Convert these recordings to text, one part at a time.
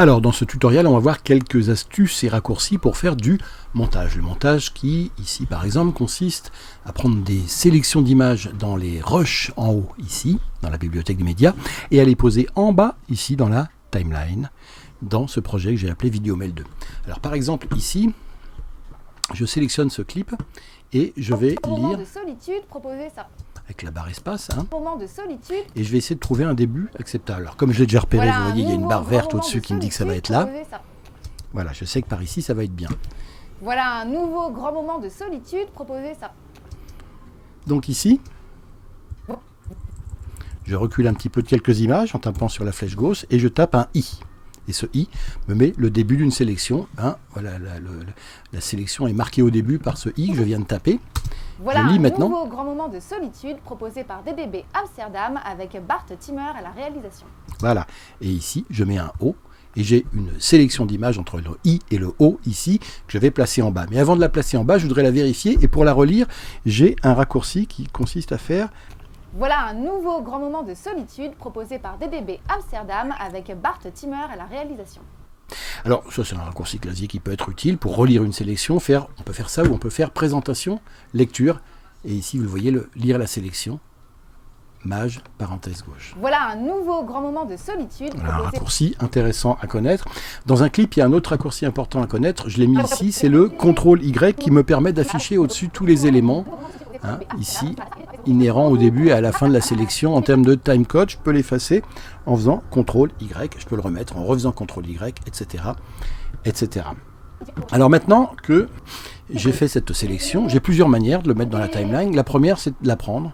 Alors dans ce tutoriel, on va voir quelques astuces et raccourcis pour faire du montage. Le montage qui, ici par exemple, consiste à prendre des sélections d'images dans les rushs en haut, ici, dans la bibliothèque des médias, et à les poser en bas, ici, dans la timeline, dans ce projet que j'ai appelé Videomail 2. Alors par exemple, ici, je sélectionne ce clip et je vais lire de solitude, proposez ça. avec la barre espace, Moment de solitude. et je vais essayer de trouver un début acceptable. Alors comme je l'ai déjà repéré, Voilà, vous voyez, il y a une barre verte moment au-dessus de qui me dit que ça va être solitude, là. proposez ça. Voilà, je sais que par ici, ça va être bien. Voilà un nouveau grand moment de solitude, proposez ça. Donc ici, je recule un petit peu de quelques images en tapant sur la flèche gauche et je tape un I. Et ce I me met le début d'une sélection. Voilà, la sélection est marquée au début par ce I que je viens de taper. Voilà Je lis un maintenant. nouveau grand moment de solitude proposé par DDB Amsterdam avec Bart Timmer à la réalisation. Voilà. Et ici, je mets un O. Et j'ai une sélection d'images entre le I et le O ici que je vais placer en bas. Mais avant de la placer en bas, je voudrais la vérifier. Et pour la relire, j'ai un raccourci qui consiste à faire... Voilà un nouveau grand moment de solitude proposé par DDB Amsterdam avec Bart Timmer à la réalisation. Alors, ça c'est un raccourci classique qui peut être utile pour relire une sélection. On peut faire ça ou on peut faire présentation, lecture. Et ici, vous le voyez, lire la sélection. Mage, parenthèse gauche. Voilà un nouveau grand moment de solitude Voilà un proposé raccourci intéressant à connaître. Dans un clip, il y a un autre raccourci important à connaître. Je l'ai mis ici, c'est le CTRL-Y qui me permet d'afficher au-dessus tous les éléments. Ici, inhérents au début et à la fin de la sélection. En termes de timecode, je peux l'effacer en faisant CTRL-Y. Je peux le remettre en refaisant CTRL-Y, etc., etc. Alors maintenant que j'ai fait cette sélection, j'ai plusieurs manières de le mettre dans la timeline. La première, c'est de la prendre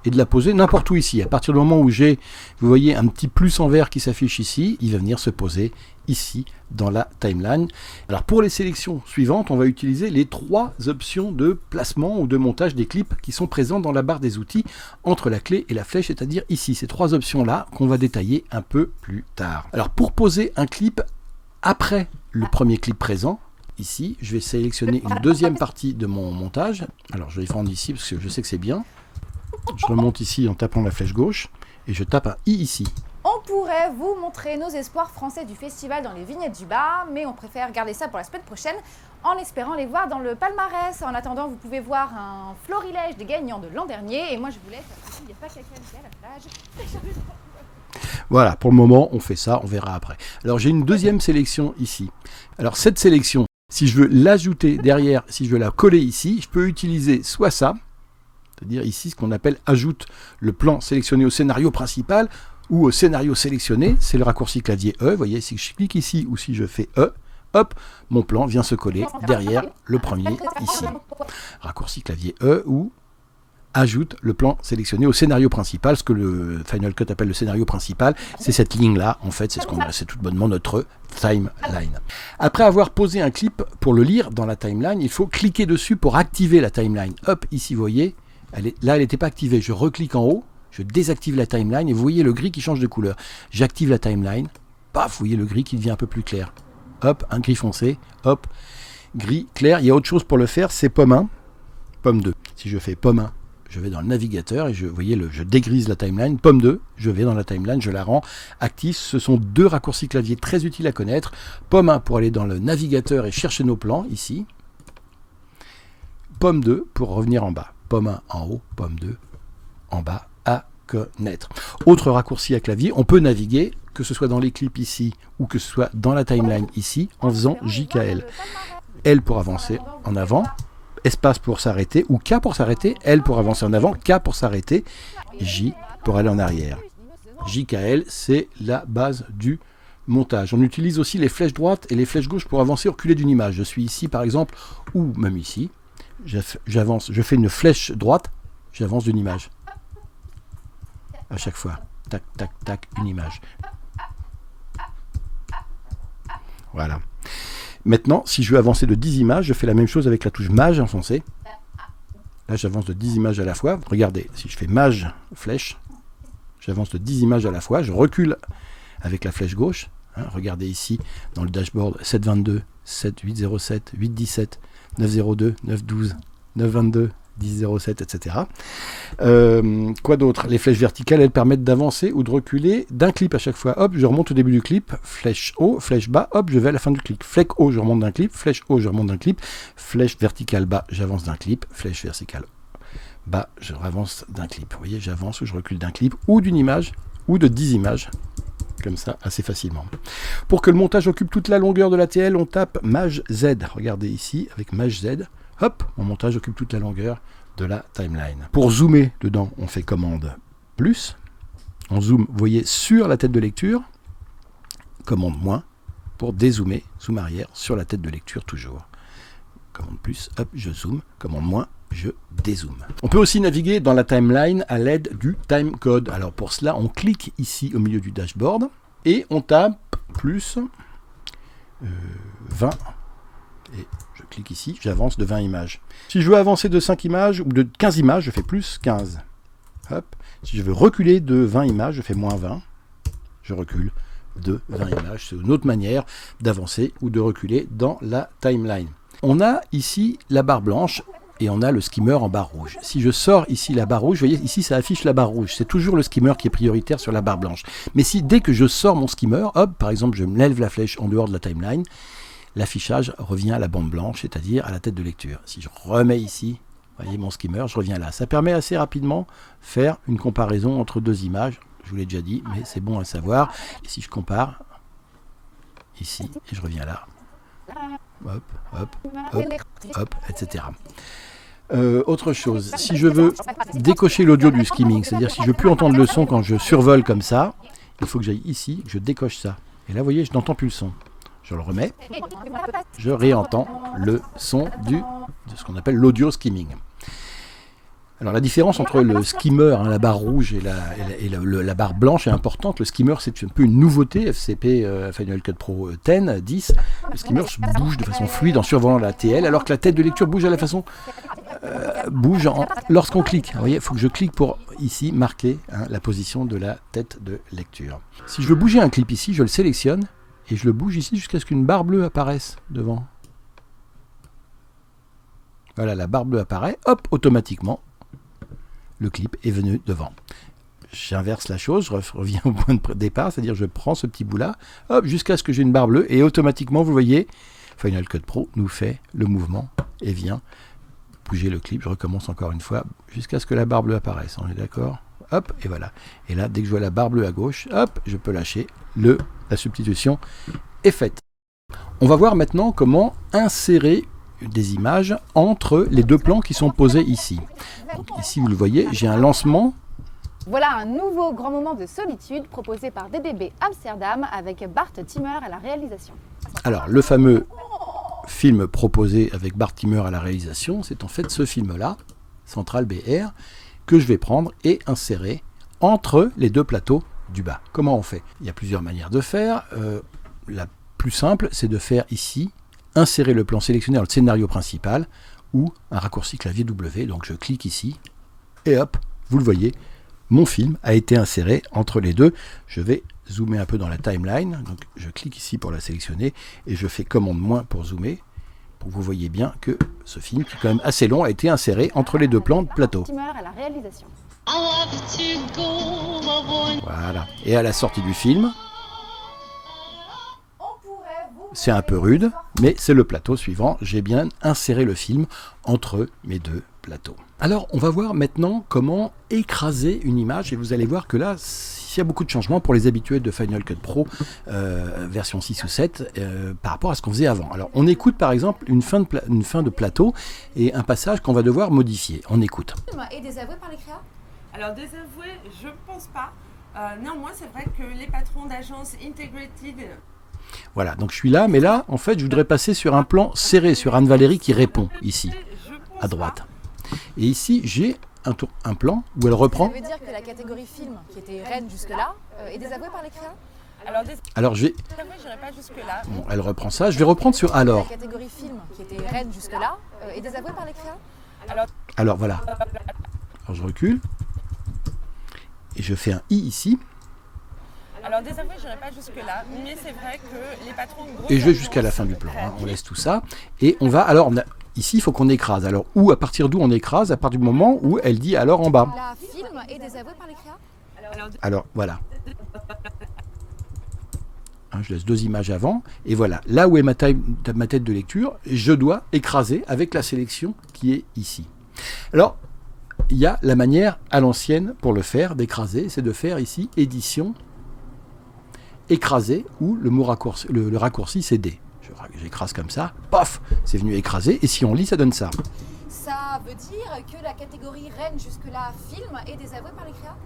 et de la poser n'importe où ici. À partir du moment où j'ai, vous voyez, un petit plus en vert qui s'affiche ici, il va venir se poser ici dans la timeline. Alors pour les sélections suivantes, on va utiliser les trois options de placement ou de montage des clips qui sont présents dans la barre des outils entre la clé et la flèche, c'est-à-dire ici, ces trois options-là qu'on va détailler un peu plus tard. Alors pour poser un clip après le premier clip présent, ici, je vais sélectionner une deuxième partie de mon montage. Alors je vais prendre ici parce que je sais que c'est bien. Je remonte ici en tapant la flèche gauche et je tape un I ici. On pourrait vous montrer nos espoirs français du festival dans les vignettes du bas, mais on préfère garder ça pour la semaine prochaine en espérant les voir dans le palmarès. En attendant, vous pouvez voir un florilège des gagnants de l'an dernier. Et moi, je vous laisse, parce qu'il n'y a pas quelqu'un qui est à la plage. Voilà, pour le moment, on fait ça, on verra après. Alors, j'ai une deuxième sélection ici. Alors, cette sélection, si je veux l'ajouter derrière, si je veux la coller ici, je peux utiliser soit ça, c'est-à-dire ici ce qu'on appelle ajoute le plan sélectionné au scénario principal ou au scénario sélectionné, c'est le raccourci clavier E. Vous voyez, si je clique ici ou si je fais E, hop, mon plan vient se coller derrière le premier ici. Raccourci clavier E ou ajoute le plan sélectionné au scénario principal. Ce que le Final Cut appelle le scénario principal, c'est cette ligne-là. En fait, c'est tout bonnement notre timeline. Après avoir posé un clip pour le lire dans la timeline, il faut cliquer dessus pour activer la timeline. Hop, ici, vous voyez, là, elle n'était pas activée. Je reclique en haut, je désactive la timeline et vous voyez le gris qui change de couleur. J'active la timeline, paf, vous voyez le gris qui devient un peu plus clair. Hop, un gris foncé, hop, gris clair. Il y a autre chose pour le faire, c'est pomme 1, pomme 2. Si je fais pomme 1, je vais dans le navigateur et vous voyez, je dégrise la timeline. Pomme 2, je vais dans la timeline, je la rends active. Ce sont deux raccourcis clavier très utiles à connaître. Pomme 1 pour aller dans le navigateur et chercher nos plans, ici. Pomme 2 pour revenir en bas. Pomme 1 en haut, pomme 2 en bas, à connaître. Autre raccourci à clavier, on peut naviguer, que ce soit dans les clips ici ou que ce soit dans la timeline ici, en faisant JKL. L pour avancer en avant, espace pour s'arrêter, ou K pour s'arrêter, L pour avancer en avant, K pour s'arrêter, J pour aller en arrière. JKL, c'est la base du montage. On utilise aussi les flèches droites et les flèches gauches pour avancer ou reculer d'une image. Je suis ici par exemple, ou même ici, j'avance, je fais une flèche droite, j'avance d'une image. À chaque fois, tac, tac, tac, une image. Voilà. Maintenant, si je veux avancer de 10 images, je fais la même chose avec la touche Mage enfoncée. Là, j'avance de 10 images à la fois. Regardez, si je fais Mage, flèche, j'avance de 10 images à la fois. Je recule avec la flèche gauche. Regardez ici, dans le dashboard, 722, 7807, 817, 902, 912, 922, 10,07, etc. Quoi d'autre? Les flèches verticales, elles permettent d'avancer ou de reculer d'un clip à chaque fois. Hop, je remonte au début du clip, flèche haut, flèche bas, hop, je vais à la fin du clip. Flèche haut, je remonte d'un clip, flèche haut, je remonte d'un clip, flèche verticale bas, j'avance d'un clip, flèche verticale bas, je avance d'un clip. Vous voyez, j'avance ou je recule d'un clip ou d'une image ou de 10 images. Comme ça, assez facilement. Pour que le montage occupe toute la longueur de la TL, on tape Maj Z. Regardez ici, avec Maj Z, hop, mon montage occupe toute la longueur de la timeline. Pour zoomer dedans, on fait commande plus. On zoome, vous voyez, sur la tête de lecture. Commande moins pour dézoomer, zoom arrière, sur la tête de lecture toujours. Commande plus, hop, je zoome. Commande moins, je dézoome. On peut aussi naviguer dans la timeline à l'aide du timecode. Alors pour cela, on clique ici au milieu du dashboard et on tape plus 20. Et je clique ici, j'avance de 20 images. Si je veux avancer de 5 images ou de 15 images, je fais plus 15. Hop. Si je veux reculer de 20 images, je fais moins 20. Je recule de 20 images. C'est une autre manière d'avancer ou de reculer dans la timeline. On a ici la barre blanche et on a le skimmer en barre rouge. Si je sors ici la barre rouge, vous voyez ici ça affiche la barre rouge. C'est toujours le skimmer qui est prioritaire sur la barre blanche. Mais si dès que je sors mon skimmer, hop, par exemple je me lève la flèche en dehors de la timeline, l'affichage revient à la bande blanche, c'est-à-dire à la tête de lecture. Si je remets ici, vous voyez mon skimmer, je reviens là. Ça permet assez rapidement faire une comparaison entre deux images. Je vous l'ai déjà dit, mais c'est bon à savoir. Et si je compare ici et je reviens là, hop, hop, hop, hop, etc. Autre chose, si je veux décocher l'audio du skimming, c'est-à-dire si je ne veux plus entendre le son quand je survole comme ça, il faut que j'aille ici, que je décoche ça. Et là, vous voyez, je n'entends plus le son. Je le remets, je réentends le son de ce qu'on appelle l'audio skimming. Alors la différence entre le skimmer, la barre rouge et la barre blanche est importante. Le skimmer, c'est un peu une nouveauté, FCP Final Cut Pro 10. Le skimmer se bouge de façon fluide en survolant la TL, alors que la tête de lecture bouge à la façon lorsqu'on clique. Vous voyez, il faut que je clique pour ici marquer la position de la tête de lecture. Si je veux bouger un clip ici, je le sélectionne et je le bouge ici jusqu'à ce qu'une barre bleue apparaisse devant. Voilà, la barre bleue apparaît, hop, automatiquement. Le clip est venu devant. J'inverse la chose, je reviens au point de départ, c'est-à-dire je prends ce petit bout-là, hop, jusqu'à ce que j'ai une barre bleue, et automatiquement, vous voyez, Final Cut Pro nous fait le mouvement et vient bouger le clip. Je recommence encore une fois, jusqu'à ce que la barre bleue apparaisse, on est d'accord? Hop, et voilà. Et là, dès que je vois la barre bleue à gauche, hop, je peux lâcher, la substitution est faite. On va voir maintenant comment insérer des images entre les deux plans qui sont posés ici. Donc ici, vous le voyez, j'ai un lancement. Voilà un nouveau grand moment de solitude proposé par DBB Amsterdam avec Bart Timmer à la réalisation. Alors, le fameux film proposé avec Bart Timmer à la réalisation, c'est en fait ce film-là, Central BR, que je vais prendre et insérer entre les deux plateaux du bas. Comment on fait? Il y a plusieurs manières de faire. La plus simple, c'est de faire ici, insérer le plan sélectionné dans le scénario principal ou un raccourci clavier W. Donc je clique ici et hop, vous le voyez, mon film a été inséré entre les deux. Je vais zoomer un peu dans la timeline. Donc je clique ici pour la sélectionner et je fais commande moins pour zoomer. Pour que vous voyez bien que ce film, qui est quand même assez long, a été inséré entre les deux plans de plateau. Voilà. Et à la sortie du film, c'est un peu rude, mais c'est le plateau suivant. J'ai bien inséré le film entre mes deux plateaux. Alors, on va voir maintenant comment écraser une image. Et vous allez voir que là, il y a beaucoup de changements pour les habitués de Final Cut Pro version 6 ou 7 par rapport à ce qu'on faisait avant. Alors, on écoute par exemple une fin de plateau et un passage qu'on va devoir modifier. On écoute. Et désavoué par les créas? Alors, désavoué, je pense pas. Néanmoins, c'est vrai que les patrons d'agence Integrated... Voilà, donc je suis là, mais là, en fait, je voudrais passer sur un plan serré, sur Anne-Valérie qui répond, ici, à droite. Et ici, j'ai un plan où elle reprend. Ça veut dire que la catégorie film, qui était reine jusque-là, est désavouée par les créas? Alors, je vais... pas jusque-là. Bon, elle reprend ça, je vais reprendre sur alors. La catégorie film, qui était reine jusque-là, est désavouée par les créas? Alors, voilà. Alors, je recule. Et je fais un I ici. Alors désavoué, je n'irai pas jusque-là, mais c'est vrai que les patrons... Et je vais jusqu'à la fin du plan, on laisse tout ça. Et on va, alors, ici, il faut qu'on écrase. Alors, à partir d'où on écrase? À partir du moment où elle dit alors en bas. La film est désavouée par les créas. Alors, voilà. Je laisse 2 images avant. Et voilà. Là où est ma tête de lecture, je dois écraser avec la sélection qui est ici. Alors, il y a la manière à l'ancienne pour le faire, d'écraser. C'est de faire ici, édition, écraser, où le raccourci, c'est D. J'écrase comme ça. Paf, c'est venu écraser. Et si on lit, ça donne ça. Ça veut dire que la catégorie reine jusque-là film est désavouée par les créas?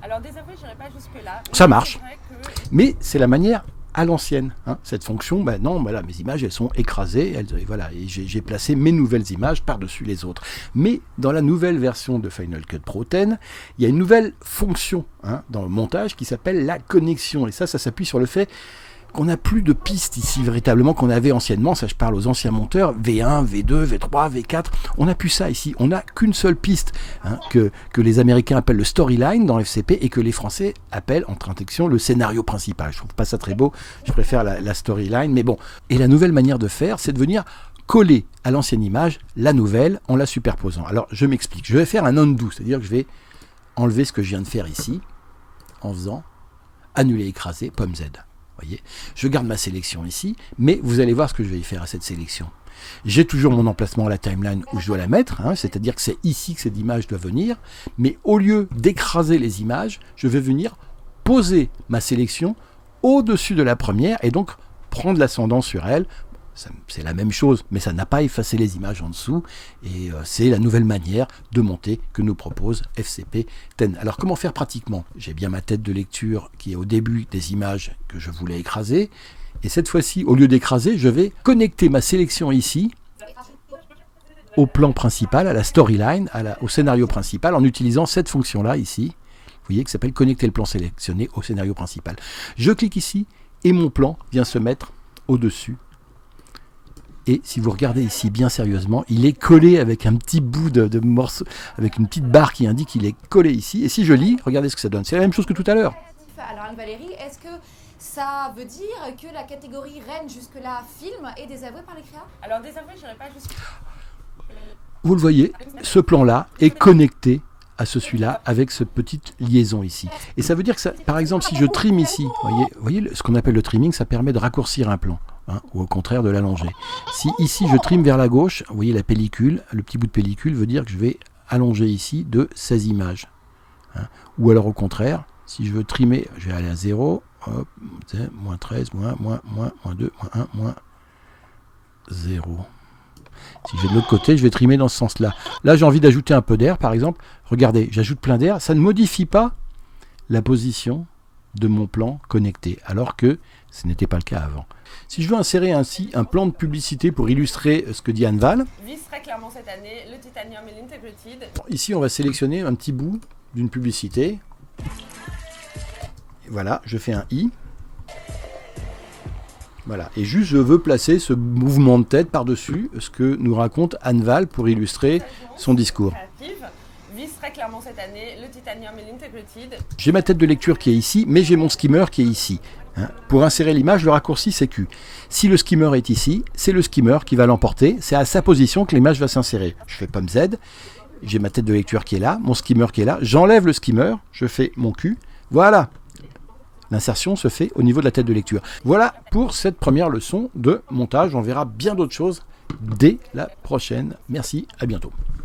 Alors désavoué, je n'irai pas jusque-là. Ça marche. C'est vrai que... Mais c'est la manière à l'ancienne. Cette fonction, non, voilà, mes images, elles sont écrasées. Et j'ai placé mes nouvelles images par-dessus les autres. Mais dans la nouvelle version de Final Cut Pro X, il y a une nouvelle fonction dans le montage qui s'appelle la connexion. Et ça s'appuie sur le fait qu'on n'a plus de pistes ici véritablement qu'on avait anciennement. Ça, je parle aux anciens monteurs, V1, V2, V3, V4. On n'a plus ça ici. On n'a qu'une seule piste que les Américains appellent le storyline dans FCP et que les Français appellent en traduction le scénario principal. Je trouve pas ça très beau. Je préfère la storyline. Mais bon. Et la nouvelle manière de faire, c'est de venir coller à l'ancienne image la nouvelle en la superposant. Alors, je m'explique. Je vais faire un undo, c'est-à-dire que je vais enlever ce que je viens de faire ici en faisant annuler, écraser, pomme Z. Voyez, je garde ma sélection ici, mais vous allez voir ce que je vais y faire à cette sélection. J'ai toujours mon emplacement à la timeline où je dois la mettre, c'est-à-dire que c'est ici que cette image doit venir, mais au lieu d'écraser les images, je vais venir poser ma sélection au-dessus de la première et donc prendre l'ascendant sur elle. C'est la même chose, mais ça n'a pas effacé les images en dessous, et c'est la nouvelle manière de monter que nous propose FCP X. Alors comment faire pratiquement? J'ai bien ma tête de lecture qui est au début des images que je voulais écraser, et cette fois-ci, au lieu d'écraser, je vais connecter ma sélection ici au plan principal, à la storyline, au scénario principal, en utilisant cette fonction-là ici, vous voyez, qui s'appelle connecter le plan sélectionné au scénario principal. Je clique ici, et mon plan vient se mettre au-dessus. Et si vous regardez ici bien sérieusement, il est collé avec un petit bout de morceau, avec une petite barre qui indique qu'il est collé ici. Et si je lis, regardez ce que ça donne. C'est la même chose que tout à l'heure. Alors Anne-Valérie, est-ce que ça veut dire que la catégorie reine jusque-là film est désavouée par les créas? Alors désavoué, je n'irai pas jusque-là. Vous le voyez, ce plan-là est connecté à celui-là avec cette petite liaison ici. Et ça veut dire que, ça, par exemple, si je trim ici, vous voyez ce qu'on appelle le trimming, ça permet de raccourcir un plan. Ou au contraire de l'allonger. Si ici je trim vers la gauche, vous voyez la pellicule, le petit bout de pellicule veut dire que je vais allonger ici de 16 images. Ou alors au contraire, si je veux trimer, je vais aller à 0, hop, moins 13, moins 2, moins 1, moins 0. Si je vais de l'autre côté, je vais trimer dans ce sens-là. Là, j'ai envie d'ajouter un peu d'air, par exemple. Regardez, j'ajoute plein d'air, ça ne modifie pas la position de mon plan connecté, alors que ce n'était pas le cas avant. Si je veux insérer ainsi un plan de publicité pour illustrer ce que dit Anne Val, vise très clairement cette année le Titanium et l'Integrated. Ici, on va sélectionner un petit bout d'une publicité. Voilà, je fais un I. Voilà, et juste je veux placer ce mouvement de tête par-dessus ce que nous raconte Anne Val pour illustrer son discours. Vise très clairement cette année le Titanium et l'Integrated. J'ai ma tête de lecture qui est ici, mais j'ai mon skimmer qui est ici. Pour insérer l'image, le raccourci c'est Q. Si le skimmer est ici, c'est le skimmer qui va l'emporter. C'est à sa position que l'image va s'insérer. Je fais pomme Z, j'ai ma tête de lecture qui est là, mon skimmer qui est là. J'enlève le skimmer, je fais mon Q. Voilà. L'insertion se fait au niveau de la tête de lecture. Voilà pour cette première leçon de montage. On verra bien d'autres choses dès la prochaine. Merci, à bientôt.